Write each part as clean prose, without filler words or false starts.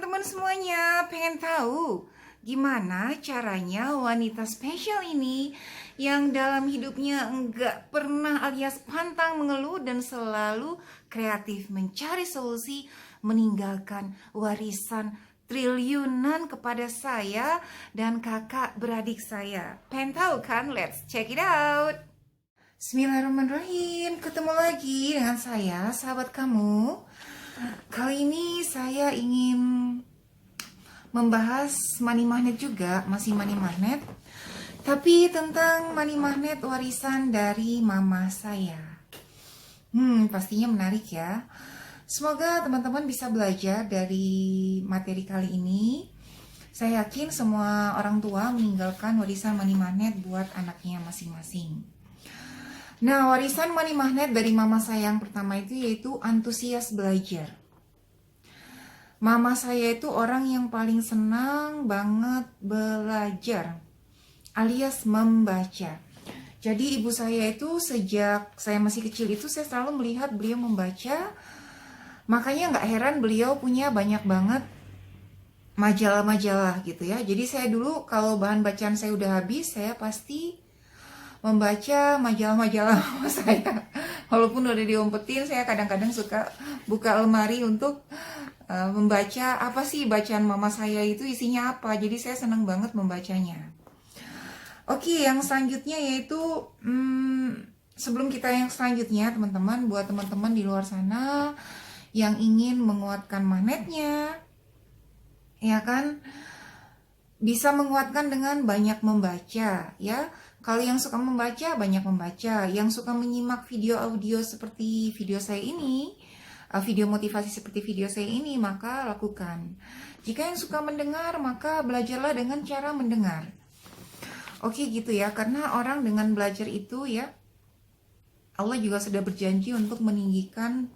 teman-teman semuanya, pengen tahu gimana caranya wanita spesial ini yang dalam hidupnya enggak pernah alias pantang mengeluh dan selalu kreatif mencari solusi meninggalkan warisan triliunan kepada saya dan kakak beradik saya. Pengen tahu kan? Let's check it out. Bismillahirrahmanirrahim. Ketemu lagi dengan saya, sahabat kamu. Kali ini saya ingin membahas money magnet juga, masih money magnet, tapi tentang money magnet warisan dari mama saya. Pastinya menarik ya. Semoga teman-teman bisa belajar dari materi kali ini. Saya yakin semua orang tua meninggalkan warisan money magnet buat anaknya masing-masing. Nah, warisan money magnet dari mama saya yang pertama itu yaitu antusias belajar. Mama saya itu orang yang paling senang banget belajar, alias membaca. Jadi ibu saya itu sejak saya masih kecil itu saya selalu melihat beliau membaca. Makanya nggak heran beliau punya banyak banget majalah-majalah gitu ya. Jadi saya dulu kalau bahan bacaan saya udah habis, saya pasti membaca majalah-majalah mama saya. Walaupun udah diumpetin, saya kadang-kadang suka buka lemari untuk membaca apa sih bacaan mama saya itu isinya apa. Jadi saya senang banget membacanya. Oke, yang selanjutnya yaitu sebelum kita yang selanjutnya teman-teman, buat teman-teman di luar sana yang ingin menguatkan magnetnya, ya kan, bisa menguatkan dengan banyak membaca ya. Kalau yang suka membaca, banyak membaca. Yang suka menyimak video audio seperti video saya ini, video motivasi seperti video saya ini, maka lakukan. Jika yang suka mendengar, maka belajarlah dengan cara mendengar. Oke gitu ya, karena orang dengan belajar itu ya, Allah juga sudah berjanji untuk meninggikan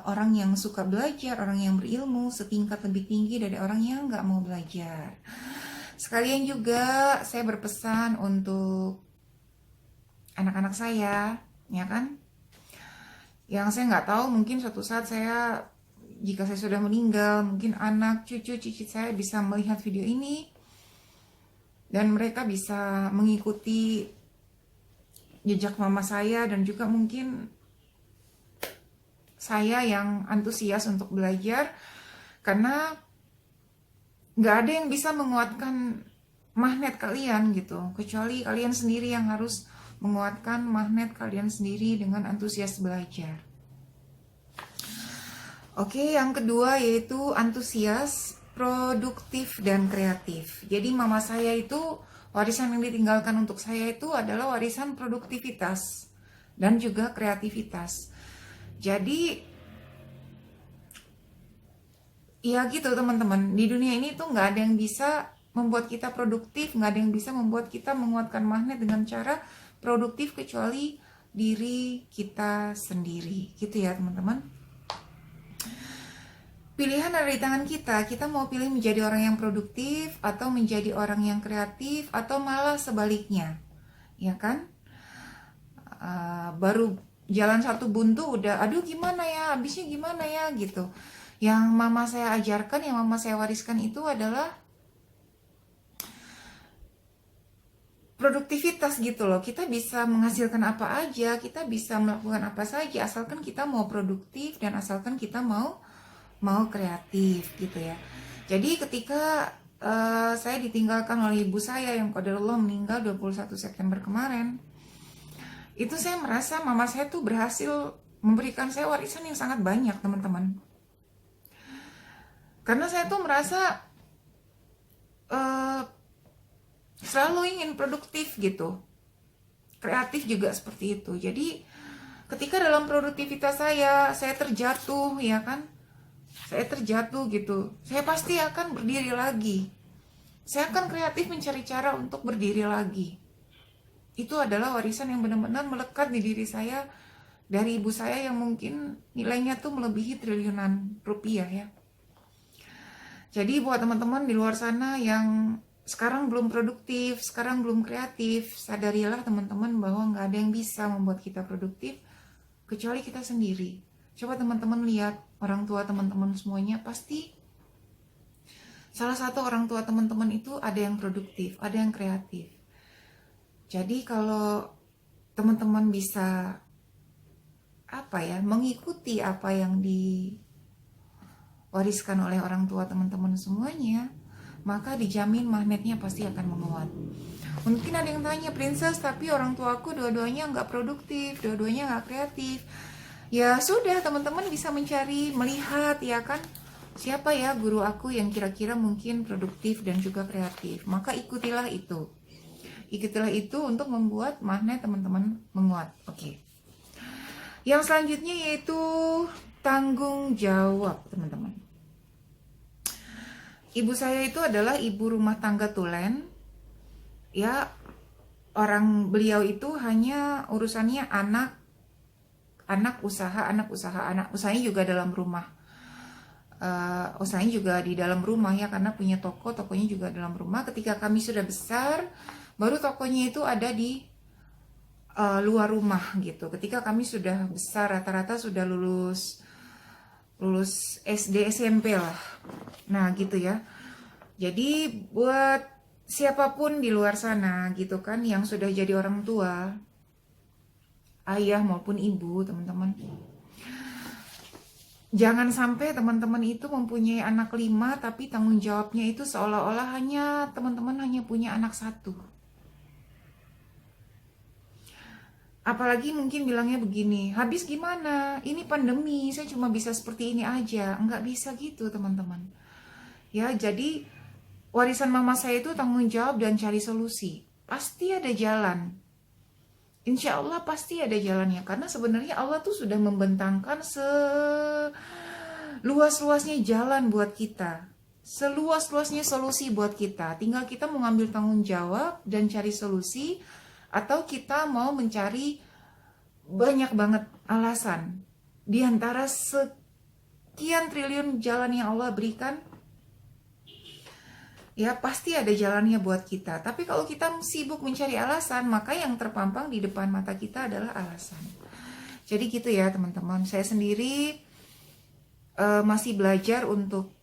orang yang suka belajar, orang yang berilmu setingkat lebih tinggi dari orang yang nggak mau belajar. Sekalian juga saya berpesan untuk anak-anak saya, ya kan? Yang saya nggak tahu, mungkin suatu saat saya, jika saya sudah meninggal, mungkin anak, cucu, cicit saya bisa melihat video ini dan mereka bisa mengikuti jejak mama saya dan juga mungkin saya yang antusias untuk belajar, karena nggak ada yang bisa menguatkan magnet kalian gitu, kecuali kalian sendiri yang harus menguatkan magnet kalian sendiri dengan antusias belajar. Oke, yang kedua yaitu antusias, produktif, dan kreatif. Jadi mama saya itu, warisan yang ditinggalkan untuk saya itu adalah warisan produktivitas dan juga kreativitas. Jadi ya gitu teman-teman, di dunia ini tuh nggak ada yang bisa membuat kita produktif, nggak ada yang bisa membuat kita menguatkan magnet dengan cara produktif kecuali diri kita sendiri, gitu ya teman-teman. Pilihan ada di tangan kita, kita mau pilih menjadi orang yang produktif atau menjadi orang yang kreatif atau malah sebaliknya, ya kan? Baru jalan satu buntu udah, aduh gimana ya, habisnya gimana ya gitu. Yang mama saya ajarkan, yang mama saya wariskan itu adalah produktivitas gitu loh. Kita bisa menghasilkan apa aja, kita bisa melakukan apa saja asalkan kita mau produktif dan asalkan kita mau kreatif gitu ya. Jadi ketika saya ditinggalkan oleh ibu saya yang qadarullah meninggal 21 September kemarin, itu saya merasa mama saya tuh berhasil memberikan saya warisan yang sangat banyak teman-teman. Karena saya tuh merasa selalu ingin produktif gitu. Kreatif juga seperti itu. Jadi ketika dalam produktivitas saya terjatuh ya kan. Saya terjatuh gitu. Saya pasti akan berdiri lagi. Saya akan kreatif mencari cara untuk berdiri lagi. Itu adalah warisan yang benar-benar melekat di diri saya dari ibu saya yang mungkin nilainya tuh melebihi triliunan rupiah ya. Jadi buat teman-teman di luar sana yang sekarang belum produktif, sekarang belum kreatif, sadarilah teman-teman bahwa nggak ada yang bisa membuat kita produktif kecuali kita sendiri. Coba teman-teman lihat orang tua teman-teman semuanya pasti Salah satu orang tua teman-teman itu ada yang produktif, ada yang kreatif. Jadi kalau teman-teman bisa mengikuti apa yang diwariskan oleh orang tua teman-teman semuanya, maka dijamin magnetnya pasti akan menguat. Mungkin ada yang tanya, Princess, tapi orang tuaku dua-duanya nggak produktif, dua-duanya nggak kreatif. Ya sudah, teman-teman bisa mencari, melihat ya kan, siapa ya guru aku yang kira-kira mungkin produktif dan juga kreatif. Maka ikutilah itu. Ikutilah itu untuk membuat magnet teman-teman menguat. Oke. Yang selanjutnya yaitu tanggung jawab, teman-teman. Ibu saya itu adalah ibu rumah tangga tulen. Ya, beliau itu hanya urusannya anak usahanya juga dalam rumah. Usahanya juga di dalam rumah ya, karena punya tokonya juga dalam rumah. Ketika kami sudah besar, baru tokonya itu ada di luar rumah gitu. Ketika kami sudah besar, rata-rata sudah lulus SD SMP lah. Nah gitu ya. Jadi buat siapapun di luar sana gitu kan yang sudah jadi orang tua, ayah maupun ibu, teman-teman, jangan sampai teman-teman itu mempunyai anak 5 tapi tanggung jawabnya itu seolah-olah teman-teman hanya punya anak 1. Apalagi mungkin bilangnya begini, habis gimana? Ini pandemi, saya cuma bisa seperti ini aja. Enggak bisa gitu, teman-teman. Ya, jadi warisan mama saya itu tanggung jawab dan cari solusi. Pasti ada jalan. Insya Allah pasti ada jalannya. Karena sebenarnya Allah tuh sudah membentangkan seluas-luasnya jalan buat kita. Seluas-luasnya solusi buat kita. Tinggal kita mau ngambil tanggung jawab dan cari solusi, atau kita mau mencari banyak banget alasan di antara sekian triliun jalan yang Allah berikan. Ya pasti ada jalannya buat kita. Tapi kalau kita sibuk mencari alasan, maka yang terpampang di depan mata kita adalah alasan. Jadi gitu ya teman-teman. Saya sendiri masih belajar untuk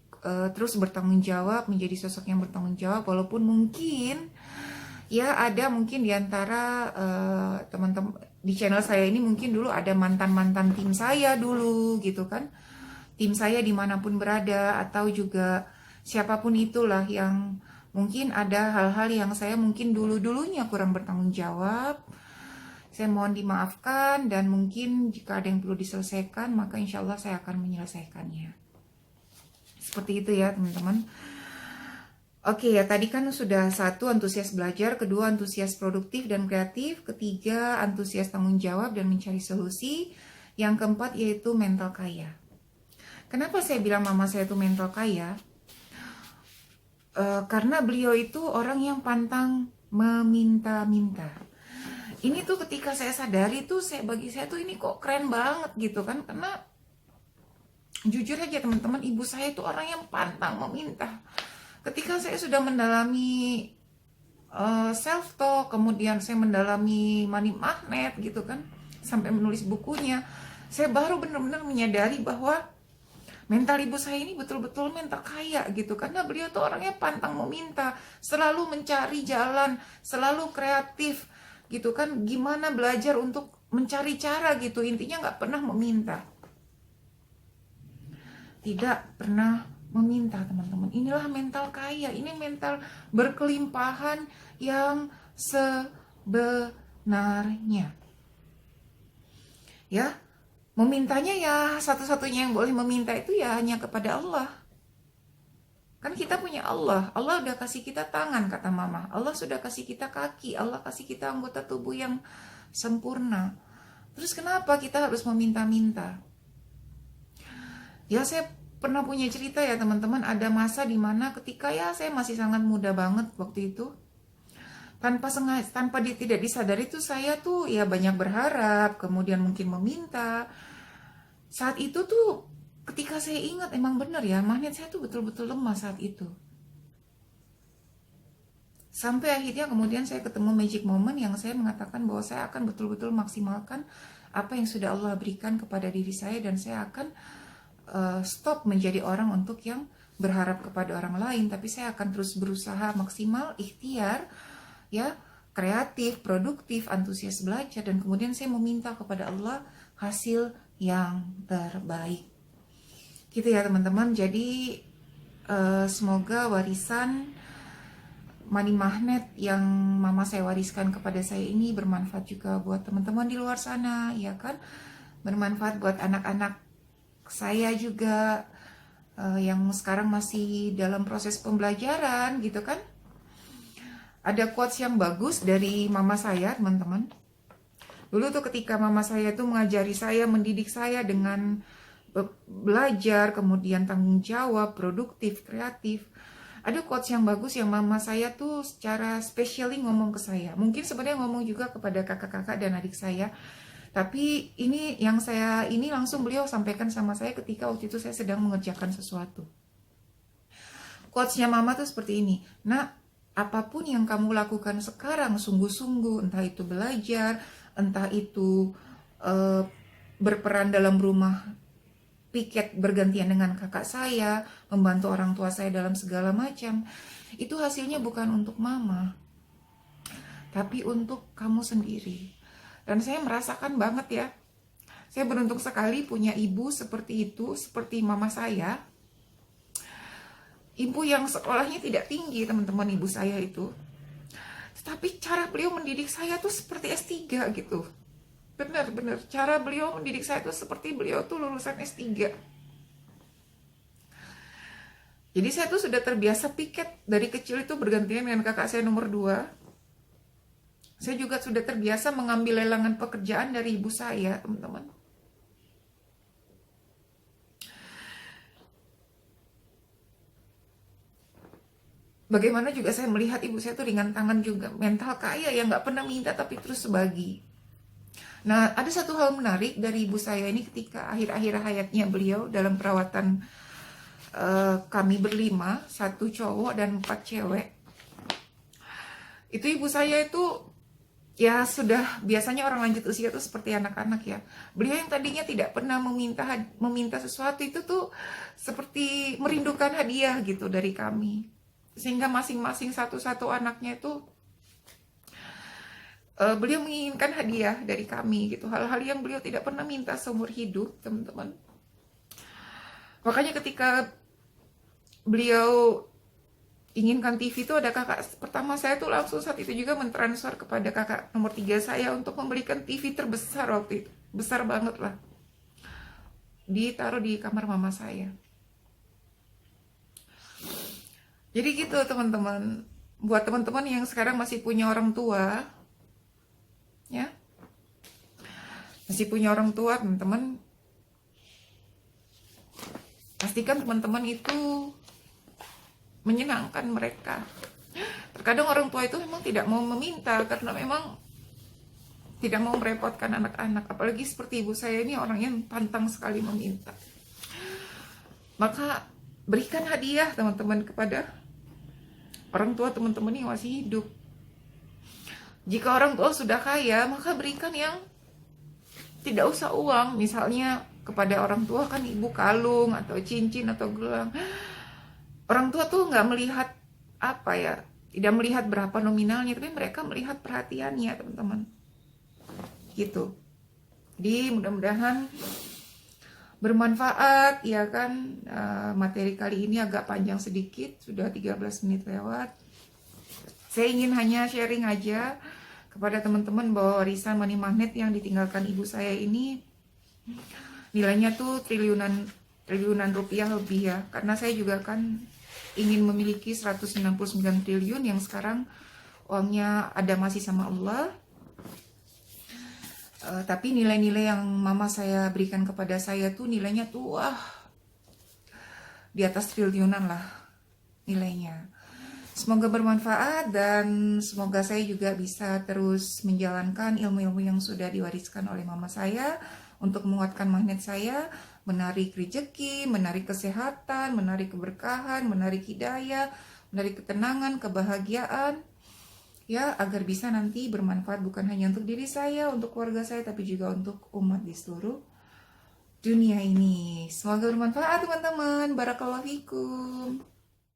terus bertanggung jawab, menjadi sosok yang bertanggung jawab. Walaupun mungkin ya ada mungkin diantara teman-teman di channel saya ini mungkin dulu ada mantan-mantan tim saya dulu gitu kan. Tim saya dimanapun berada, atau juga siapapun itulah yang mungkin ada hal-hal yang saya mungkin dulu-dulunya kurang bertanggung jawab. Saya mohon dimaafkan, dan mungkin jika ada yang perlu diselesaikan, maka insya Allah saya akan menyelesaikannya. Seperti itu ya teman-teman. Oke ya, tadi kan sudah 1, antusias belajar, 2, antusias produktif dan kreatif, 3, antusias tanggung jawab dan mencari solusi, yang 4 yaitu mental kaya. Kenapa saya bilang mama saya itu mental kaya? Karena beliau itu orang yang pantang meminta-minta. Ini tuh ketika saya sadari tuh, bagi saya tuh ini kok keren banget gitu kan, karena jujur aja teman-teman, ibu saya itu orang yang pantang meminta. Ketika saya sudah mendalami self talk, kemudian saya mendalami money magnet gitu kan, sampai menulis bukunya, saya baru benar-benar menyadari bahwa mental ibu saya ini betul-betul mental kaya gitu. Karena beliau tuh orangnya pantang meminta, selalu mencari jalan, selalu kreatif gitu kan, gimana belajar untuk mencari cara gitu. Intinya nggak pernah meminta, tidak pernah meminta teman-teman. Inilah mental kaya, ini mental berkelimpahan yang sebenarnya. Ya, memintanya ya satu-satunya yang boleh meminta itu ya hanya kepada Allah. Kan kita punya Allah. Allah udah kasih kita tangan, kata mama. Allah sudah kasih kita kaki. Allah kasih kita anggota tubuh yang sempurna. Terus kenapa kita harus meminta-minta? Ya saya pernah punya cerita ya teman-teman, ada masa dimana ketika ya saya masih sangat muda banget waktu itu, tanpa tidak disadari tuh saya tuh ya banyak berharap, kemudian mungkin meminta. Saat itu tuh ketika saya ingat, emang bener ya, magnet saya tuh betul-betul lemah saat itu. Sampai akhirnya kemudian saya ketemu magic moment yang saya mengatakan bahwa saya akan betul-betul maksimalkan apa yang sudah Allah berikan kepada diri saya, dan saya akan stop menjadi orang untuk yang berharap kepada orang lain, tapi saya akan terus berusaha maksimal, ikhtiar, ya, kreatif, produktif, antusias belajar, dan kemudian saya meminta kepada Allah hasil yang terbaik. Gitu ya teman-teman. Jadi semoga warisan money magnet yang mama saya wariskan kepada saya ini bermanfaat juga buat teman-teman di luar sana, ya kan? Bermanfaat buat anak-anak saya juga yang sekarang masih dalam proses pembelajaran gitu kan. Ada quotes yang bagus dari mama saya, teman-teman. Dulu tuh ketika mama saya tuh mengajari saya, mendidik saya dengan belajar, kemudian tanggung jawab, produktif, kreatif. Ada quotes yang bagus yang mama saya tuh secara spesially ngomong ke saya. Mungkin sebenarnya ngomong juga kepada kakak-kakak dan adik saya. Tapi ini yang saya ini langsung beliau sampaikan sama saya ketika waktu itu saya sedang mengerjakan sesuatu. Quotesnya mama tuh seperti ini. Nah, apapun yang kamu lakukan sekarang sungguh-sungguh, entah itu belajar, entah itu berperan dalam rumah piket bergantian dengan kakak saya, membantu orang tua saya dalam segala macam, itu hasilnya bukan untuk mama, tapi untuk kamu sendiri. Dan saya merasakan banget ya, saya beruntung sekali punya ibu seperti itu, seperti mama saya. Ibu yang sekolahnya tidak tinggi, teman-teman, ibu saya itu. Tapi cara beliau mendidik saya tuh seperti S3 gitu. Benar-benar cara beliau mendidik saya tuh seperti beliau tuh lulusan S3. Jadi saya tuh sudah terbiasa piket dari kecil itu bergantian dengan kakak saya nomor 2. Saya juga sudah terbiasa mengambil lelangan pekerjaan dari ibu saya, teman-teman. Bagaimana juga saya melihat ibu saya tuh ringan tangan juga, mental kaya yang nggak pernah minta tapi terus sebagi. Nah, ada satu hal menarik dari ibu saya ini ketika akhir-akhir hayatnya beliau dalam perawatan kami berlima, 1 cowok dan 4 cewek. Itu ibu saya itu ya sudah biasanya orang lanjut usia tuh seperti anak-anak ya. Beliau yang tadinya tidak pernah meminta sesuatu itu tuh seperti merindukan hadiah gitu dari kami. Sehingga masing-masing satu-satu anaknya itu beliau menginginkan hadiah dari kami gitu, hal-hal yang beliau tidak pernah minta seumur hidup, teman-teman. Makanya ketika beliau inginkan TV itu, ada kakak pertama saya tuh langsung saat itu juga mentransfer kepada kakak nomor 3 saya untuk membelikan TV terbesar waktu itu, besar banget lah, ditaruh di kamar mama saya. Jadi gitu teman-teman, buat teman-teman yang sekarang masih punya orang tua, ya, masih punya orang tua, teman-teman, pastikan teman-teman itu menyenangkan mereka. Terkadang orang tua itu memang tidak mau meminta karena memang tidak mau merepotkan anak-anak, apalagi seperti ibu saya ini orang yang pantang sekali meminta. Maka berikan hadiah teman-teman kepada orang tua teman-teman yang masih hidup. Jika orang tua sudah kaya, maka berikan yang tidak usah uang. Misalnya kepada orang tua kan ibu kalung atau cincin atau gelang. Orang tua tuh nggak melihat apa ya, tidak melihat berapa nominalnya, tapi mereka melihat perhatiannya, teman-teman. Gitu. Jadi mudah-mudahan bermanfaat, ya kan. Materi kali ini agak panjang sedikit, sudah 13 menit lewat. Saya ingin hanya sharing aja kepada teman-teman bahwa warisan money magnet yang ditinggalkan ibu saya ini nilainya tuh triliunan rupiah lebih ya. Karena saya juga kan ingin memiliki 199 triliun yang sekarang uangnya ada masih sama Allah. Tapi nilai-nilai yang mama saya berikan kepada saya tuh nilainya tuh wah, di atas triliunan lah nilainya. Semoga bermanfaat dan semoga saya juga bisa terus menjalankan ilmu-ilmu yang sudah diwariskan oleh mama saya untuk menguatkan magnet saya, menarik rezeki, menarik kesehatan, menarik keberkahan, menarik hidayah, menarik ketenangan, kebahagiaan, ya, agar bisa nanti bermanfaat bukan hanya untuk diri saya, untuk keluarga saya, tapi juga untuk umat di seluruh dunia ini. Semoga bermanfaat teman-teman. Barakallahu fikum.